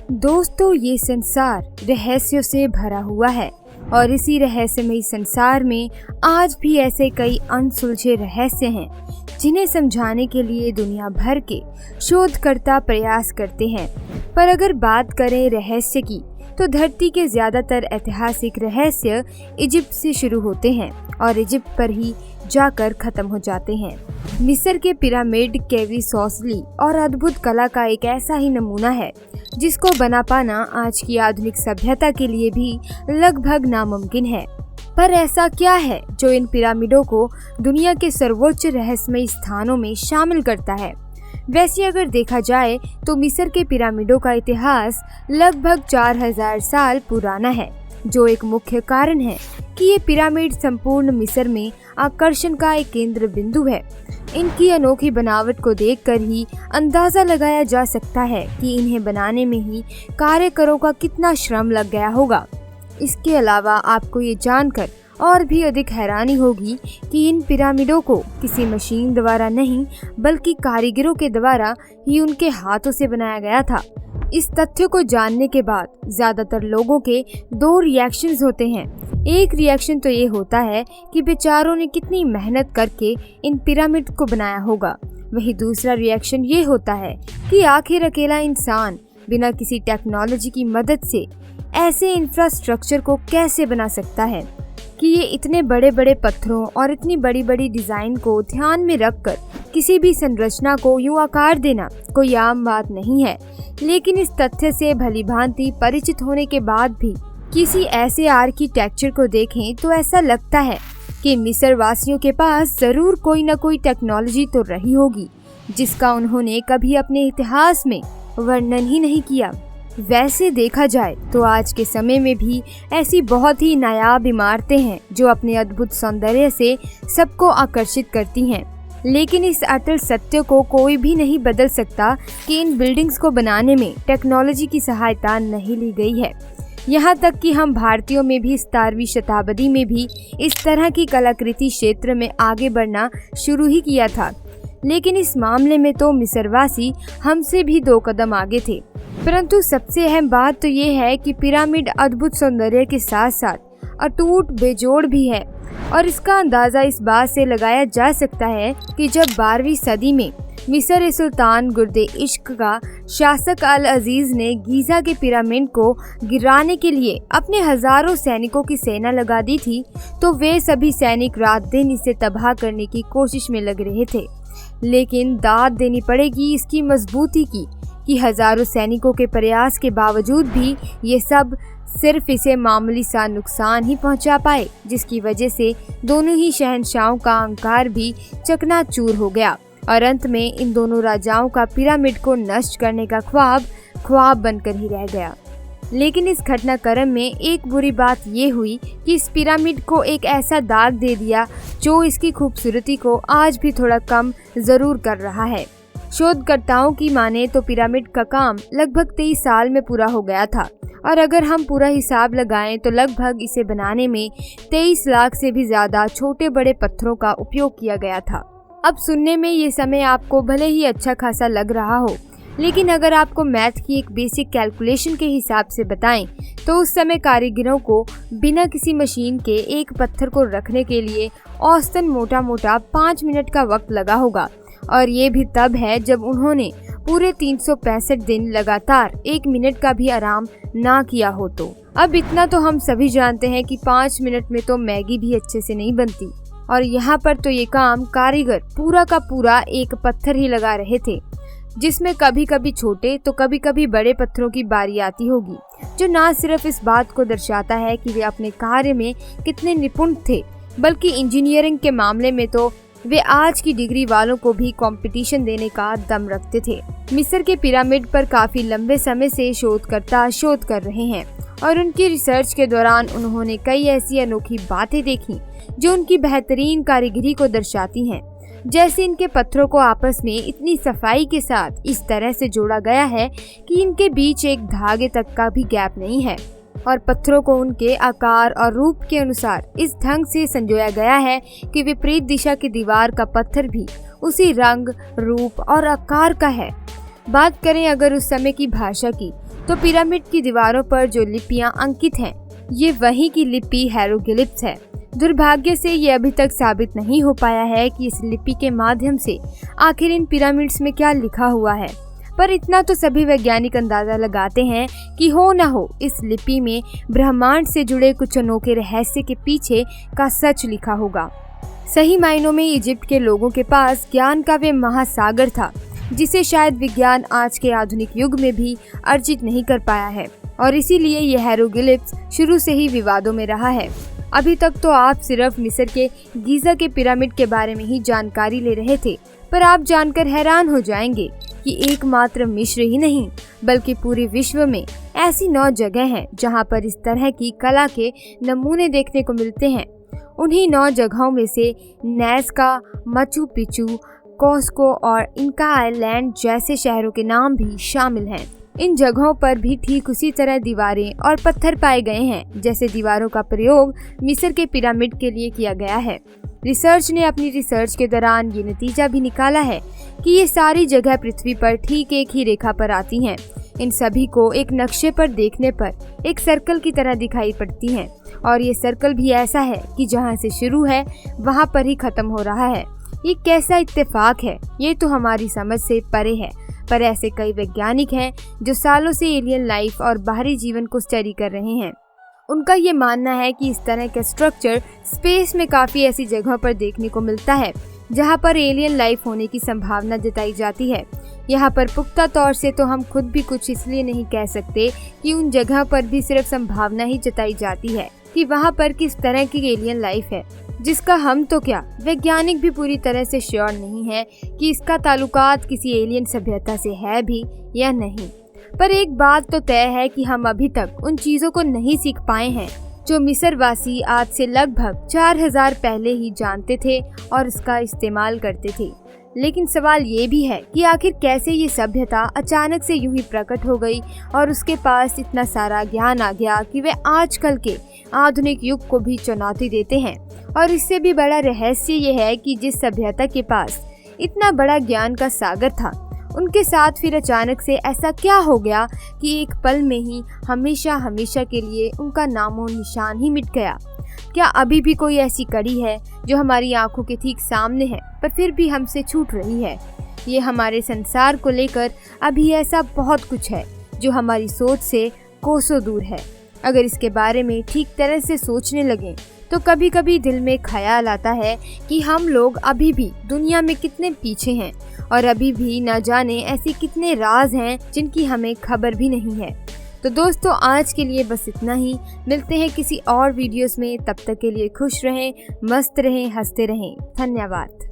दोस्तों, ये संसार रहस्यों से भरा हुआ है और इसी रहस्यमयी संसार में आज भी ऐसे कई अनसुलझे रहस्य हैं जिन्हें समझाने के लिए दुनिया भर के शोधकर्ता प्रयास करते हैं। पर अगर बात करें रहस्य की, तो धरती के ज्यादातर ऐतिहासिक रहस्य इजिप्ट से शुरू होते हैं और इजिप्ट पर ही जाकर खत्म हो जाते हैं। मिस्र के पिरामिड, केवी सॉसली और अद्भुत कला का एक ऐसा ही नमूना है जिसको बना पाना आज की आधुनिक सभ्यता के लिए भी लगभग नामुमकिन है। पर ऐसा क्या है जो इन पिरामिडों को दुनिया के सर्वोच्च रहस्यमयी स्थानों में शामिल करता है? वैसे अगर देखा जाए तो मिस्र के पिरामिडों का इतिहास लगभग 4000 साल पुराना है, जो एक मुख्य कारण है कि ये पिरामिड संपूर्ण मिस्र में आकर्षण का एक केंद्र बिंदु है। इनकी अनोखी बनावट को देखकर ही अंदाजा लगाया जा सकता है कि इन्हें बनाने में ही कारीगरों का कितना श्रम लग गया होगा। इसके अलावा आपको ये जानकर और भी अधिक हैरानी होगी कि इन पिरामिडों को किसी मशीन द्वारा नहीं बल्कि कारीगरों के द्वारा ही उनके हाथों से बनाया गया था। इस तथ्य को जानने के बाद ज्यादातर लोगों के दो रिएक्शंस होते हैं। एक रिएक्शन तो ये होता है कि बेचारों ने कितनी मेहनत करके इन पिरामिड को बनाया होगा। वही दूसरा रिएक्शन ये होता है कि आखिर अकेला इंसान बिना किसी टेक्नोलॉजी की मदद से ऐसे इंफ्रास्ट्रक्चर को कैसे बना सकता है कि ये इतने बड़े बड़े पत्थरों और इतनी बड़ी बड़ी डिजाइन को ध्यान में रखकर किसी भी संरचना को यूं आकार देना कोई आम बात नहीं है। लेकिन इस तथ्य से भलीभांति परिचित होने के बाद भी किसी ऐसे आर्किटेक्चर को देखें तो ऐसा लगता है कि मिस्र वासियों के पास जरूर कोई न कोई टेक्नोलॉजी तो रही होगी जिसका उन्होंने कभी अपने इतिहास में वर्णन ही नहीं किया। वैसे देखा जाए तो आज के समय में भी ऐसी बहुत ही नायाब इमारतें हैं जो अपने अद्भुत सौंदर्य से सबको आकर्षित करती हैं। लेकिन इस अटल सत्य को कोई भी नहीं बदल सकता कि इन बिल्डिंग्स को बनाने में टेक्नोलॉजी की सहायता नहीं ली गई है। यहाँ तक कि हम भारतीयों में भी 17वीं शताब्दी में भी इस तरह की कलाकृति क्षेत्र में आगे बढ़ना शुरू ही किया था। लेकिन इस मामले में तो मिस्रवासी हमसे भी 2 कदम आगे थे। परंतु सबसे अहम बात तो ये है कि पिरामिड अद्भुत सौंदर्य के साथ साथ अटूट बेजोड़ भी है और इसका अंदाज़ा इस बात से लगाया जा सकता है कि जब 12वीं सदी में मिस्र सुल्तान गुर्दे इश्क का शासक अल अजीज ने गीज़ा के पिरामिड को गिराने के लिए अपने हजारों सैनिकों की सेना लगा दी थी, तो वे सभी सैनिक रात दिन इसे तबाह करने की कोशिश में लग रहे थे। लेकिन दाद देनी पड़ेगी इसकी मजबूती की कि हजारों सैनिकों के प्रयास के बावजूद भी ये सब सिर्फ इसे मामूली सा नुकसान ही पहुंचा पाए, जिसकी वजह से दोनों ही शहंशाहों का अहंकार भी चकनाचूर हो गया और अंत में इन दोनों राजाओं का पिरामिड को नष्ट करने का ख्वाब बनकर ही रह गया। लेकिन इस घटनाक्रम में एक बुरी बात ये हुई कि इस पिरामिड को एक ऐसा दाग दे दिया जो इसकी खूबसूरती को आज भी थोड़ा कम जरूर कर रहा है। शोधकर्ताओं की माने तो पिरामिड का काम लगभग 23 साल में पूरा हो गया था और अगर हम पूरा हिसाब लगाएं तो लगभग इसे बनाने में 23 लाख से भी ज्यादा छोटे बड़े पत्थरों का उपयोग किया गया था। अब सुनने में ये समय आपको भले ही अच्छा खासा लग रहा हो, लेकिन अगर आपको मैथ की एक बेसिक कैलकुलेशन के हिसाब से बताएं तो उस समय कारीगरों को बिना किसी मशीन के एक पत्थर को रखने के लिए औसतन मोटा 5 मिनट का वक्त लगा होगा और ये भी तब है जब उन्होंने पूरे 365 दिन लगातार 1 मिनट का भी आराम ना किया हो। तो अब इतना तो हम सभी जानते हैं कि 5 मिनट में तो मैगी भी अच्छे से नहीं बनती और यहाँ पर तो ये काम कारीगर पूरा का पूरा एक पत्थर ही लगा रहे थे, जिसमें कभी कभी छोटे तो कभी कभी बड़े पत्थरों की बारी आती होगी, जो ना सिर्फ इस बात को दर्शाता है कि वे अपने कार्य में कितने निपुण थे, बल्कि इंजीनियरिंग के मामले में तो वे आज की डिग्री वालों को भी कंपटीशन देने का दम रखते थे। मिस्र के पिरामिड पर काफी लंबे समय से शोधकर्ता शोध कर रहे हैं और उनकी रिसर्च के दौरान उन्होंने कई ऐसी अनोखी बातें देखी जो उनकी बेहतरीन कारीगरी को दर्शाती हैं। जैसे इनके पत्थरों को आपस में इतनी सफाई के साथ इस तरह से जोड़ा गया है कि इनके बीच एक धागे तक का भी गैप नहीं है और पत्थरों को उनके आकार और रूप के अनुसार इस ढंग से संजोया गया है कि विपरीत दिशा की दीवार का पत्थर भी उसी रंग, रूप और आकार का है। बात करें अगर उस समय की भाषा की, तो पिरामिड की दीवारों पर जो लिपियां अंकित हैं, ये वही की लिपि हायरोग्लिफ्स है। दुर्भाग्य से ये अभी तक साबित नहीं हो पाया है कि इस लिपि के माध्यम से आखिर इन पिरामिड्स में क्या लिखा हुआ है, पर इतना तो सभी वैज्ञानिक अंदाजा लगाते हैं कि हो न हो इस लिपि में ब्रह्मांड से जुड़े कुछ अनोखे रहस्य के पीछे का सच लिखा होगा। सही मायनों में इजिप्ट के लोगों के पास ज्ञान का वे महासागर था, जिसे शायद विज्ञान आज के आधुनिक युग में भी अर्जित नहीं कर पाया है, और इसीलिए ये हायरोग्लिफ्स शुरू से ही विवादों में रहा है। अभी तक तो आप सिर्फ मिस्र के गीज़ा के पिरामिड के बारे में ही जानकारी ले रहे थे, पर आप जानकर हैरान हो जाएंगे कि एकमात्र मिस्र ही नहीं बल्कि पूरे विश्व में ऐसी 9 जगह हैं जहां पर इस तरह की कला के नमूने देखने को मिलते हैं। उन्हीं 9 जगहों में से नाज़का, माचू पिचू, कोस्को और इनका आइलैंड जैसे शहरों के नाम भी शामिल हैं। इन जगहों पर भी ठीक उसी तरह दीवारें और पत्थर पाए गए हैं जैसे दीवारों का प्रयोग मिस्र के पिरामिड के लिए किया गया है। रिसर्च ने अपनी रिसर्च के दौरान ये नतीजा भी निकाला है कि ये सारी जगह पृथ्वी पर ठीक एक ही रेखा पर आती हैं। इन सभी को एक नक्शे पर देखने पर एक सर्कल की तरह दिखाई पड़ती हैं, और ये सर्कल भी ऐसा है कि जहाँ से शुरू है वहाँ पर ही खत्म हो रहा है। ये कैसा इत्तेफाक है, ये तो हमारी समझ से परे है, पर ऐसे कई वैज्ञानिक हैं जो सालों से एलियन लाइफ और बाहरी जीवन को स्टडी कर रहे हैं। उनका ये मानना है कि इस तरह का स्ट्रक्चर स्पेस में काफ़ी ऐसी जगहों पर देखने को मिलता है जहाँ पर एलियन लाइफ होने की संभावना जताई जाती है। यहाँ पर पुख्ता तौर से तो हम खुद भी कुछ इसलिए नहीं कह सकते कि उन जगह पर भी सिर्फ संभावना ही जताई जाती है कि वहाँ पर किस तरह की एलियन लाइफ है, जिसका हम तो क्या वैज्ञानिक भी पूरी तरह से श्योर नहीं है कि इसका ताल्लुकात किसी एलियन सभ्यता से है भी या नहीं। पर एक बात तो तय है कि हम अभी तक उन चीज़ों को नहीं सीख पाए हैं जो मिस्र वासी आज से लगभग 4000 पहले ही जानते थे और इसका इस्तेमाल करते थे। लेकिन सवाल ये भी है कि आखिर कैसे ये सभ्यता अचानक से यूं ही प्रकट हो गई और उसके पास इतना सारा ज्ञान आ गया कि वे आजकल के आधुनिक युग को भी चुनौती देते हैं। और इससे भी बड़ा रहस्य ये है कि जिस सभ्यता के पास इतना बड़ा ज्ञान का सागर था, उनके साथ फिर अचानक से ऐसा क्या हो गया कि एक पल में ही हमेशा हमेशा के लिए उनका नामो निशान ही मिट गया। क्या अभी भी कोई ऐसी कड़ी है जो हमारी आंखों के ठीक सामने है पर फिर भी हमसे छूट रही है? ये हमारे संसार को लेकर अभी ऐसा बहुत कुछ है जो हमारी सोच से कोसों दूर है। अगर इसके बारे में ठीक तरह से सोचने लगें तो कभी कभी दिल में ख्याल आता है कि हम लोग अभी भी दुनिया में कितने पीछे हैं और अभी भी न जाने ऐसे कितने राज हैं जिनकी हमें खबर भी नहीं है। तो दोस्तों, आज के लिए बस इतना ही। मिलते हैं किसी और वीडियोस में। तब तक के लिए खुश रहें, मस्त रहें, हंसते रहें। धन्यवाद।